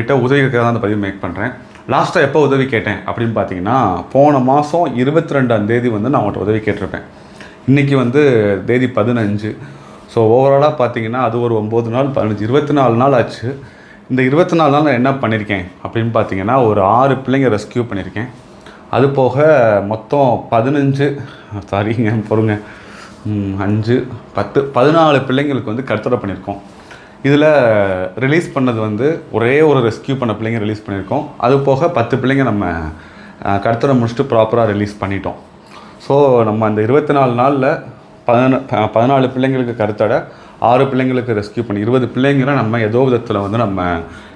கிட்ட உதவி கேட்க தான் அந்த பதிவு மேக் பண்ணுறேன். லாஸ்ட்டாக எப்போ உதவி கேட்டேன் அப்படின்னு பார்த்தீங்கன்னா, போன மாதம் 22ஆம் தேதி வந்து நான் அவங்கள்ட்ட உதவி கேட்டிருப்பேன். இன்றைக்கி வந்து தேதி 15. ஸோ ஓவராலாக பார்த்தீங்கன்னா அது ஒரு 9 நாள் 15 24 நாள் ஆச்சு. இந்த 24 நாள் நான் என்ன பண்ணியிருக்கேன் அப்படின்னு பார்த்தீங்கன்னா, ஒரு 6 பிள்ளைங்க ரெஸ்கியூ பண்ணியிருக்கேன். அது போக மொத்தம் 15 சாரிங்க பொறுங்க 5 10 14 பிள்ளைங்களுக்கு வந்து கருத்தடை பண்ணியிருக்கோம். இதில் ரிலீஸ் பண்ணது வந்து ஒரே ஒரு ரெஸ்கியூ பண்ண பிள்ளைங்க ரிலீஸ் பண்ணியிருக்கோம். அது போக 10 பிள்ளைங்க நம்ம கருத்தடை முடிச்சுட்டு ப்ராப்பராக ரிலீஸ் பண்ணிட்டோம். ஸோ நம்ம அந்த 24 நாளில் 14 பிள்ளைங்களுக்கு கருத்தடை, 6 பிள்ளைங்களுக்கு ரெஸ்கியூ பண்ணி 20 பிள்ளைங்களை நம்ம ஏதோ விதத்தில் வந்து நம்ம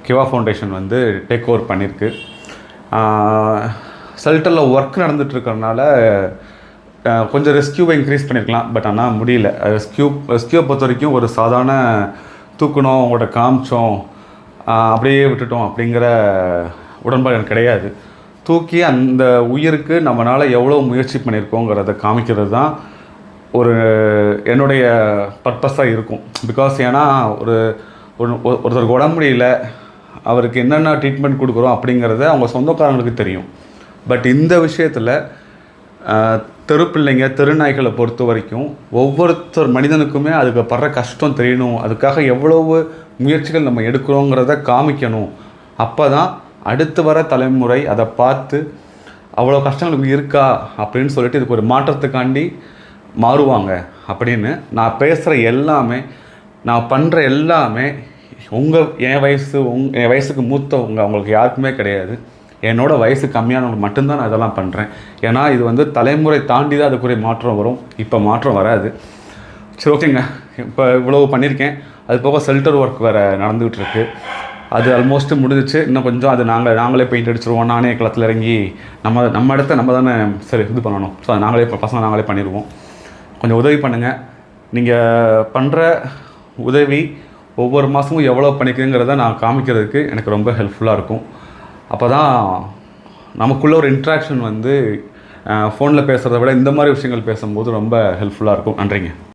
கிவா ஃபவுண்டேஷன் வந்து டேக் ஓவர் பண்ணியிருக்கு. ஷெல்டரில் ஒர்க் நடந்துகிட்ருக்கறனால கொஞ்சம் ரெஸ்கியூவை இன்க்ரீஸ் பண்ணியிருக்கலாம். பட் ஆனால் முடியல. ரெஸ்கியூவை பொறுத்த வரைக்கும் ஒரு சாதாரண தூக்கணும், அவங்களோட காமிச்சோம், அப்படியே விட்டுட்டோம் அப்படிங்கிற உடன்பாடு எனக்கு கிடையாது. தூக்கி அந்த உயிருக்கு நம்மளால் எவ்வளோ முயற்சி பண்ணியிருக்கோங்கிறத காமிக்கிறது தான் ஒரு என்னுடைய பர்பஸாக இருக்கும். பிகாஸ் ஏன்னா ஒருத்தருக்கு உடம்பு முடியல, அவருக்கு என்னென்ன ட்ரீட்மெண்ட் கொடுக்குறோம் அப்படிங்கிறத அவங்க சொந்தக்காரங்களுக்கு தெரியும். பட் இந்த விஷயத்தில் தெருப்பிள்ளைங்க தெருநாய்களை பொறுத்த வரைக்கும் ஒவ்வொருத்தர் மனிதனுக்குமே அதுக்கு படுற கஷ்டம் தெரியணும், அதுக்காக எவ்வளவு முயற்சிகள் நம்ம எடுக்கிறோங்கிறத காமிக்கணும். அப்போ தான் அடுத்து வர தலைமுறை அதை பார்த்து அவ்வளோ கஷ்டங்களுக்கு இருக்கா அப்படின்னு சொல்லிட்டு இதுக்கு ஒரு மாற்றத்துக்காண்டி மாறுவாங்க அப்படின்னு நான் பேசுகிற எல்லாமே, நான் பண்ணுற எல்லாமே என் வயசுக்கு மூத்தவங்க அவங்களுக்கு யாருக்குமே கிடையாது. என்னோடய வயசு கம்மியானவங்க மட்டும்தான் நான் இதெல்லாம் பண்ணுறேன். ஏன்னா இது வந்து தலைமுறை தாண்டி தான் அதுக்குரிய மாற்றம் வரும். இப்போ மாற்றம் வராது. சரி, ஓகேங்க. இப்போ இவ்வளோ பண்ணியிருக்கேன். அது போக ஷெல்டர் ஒர்க் வேறு நடந்துகிட்ருக்கு. அது ஆல்மோஸ்ட்டு முடிஞ்சிச்சு. இன்னும் கொஞ்சம் அது நாங்களே பெயிண்ட் அடிச்சிருவோம். நானே களத்தில் இறங்கி நம்ம இடத்த நம்ம தானே சரி இது பண்ணணும். ஸோ அது நாங்களே பண்ணிடுவோம். கொஞ்சம் உதவி பண்ணுங்கள். நீங்கள் பண்ணுற உதவி ஒவ்வொரு மாதமும் எவ்வளோ பண்ணிக்கிறதுங்கிறத நான் காமிக்கிறதுக்கு எனக்கு ரொம்ப ஹெல்ப்ஃபுல்லாக இருக்கும். அப்போ தான் நமக்குள்ள ஒரு இன்ட்ராக்ஷன் வந்து ஃபோனில் பேசுகிறத விட இந்த மாதிரி விஷயங்கள் பேசும்போது ரொம்ப ஹெல்ப்ஃபுல்லாக இருக்கும். நன்றிங்க.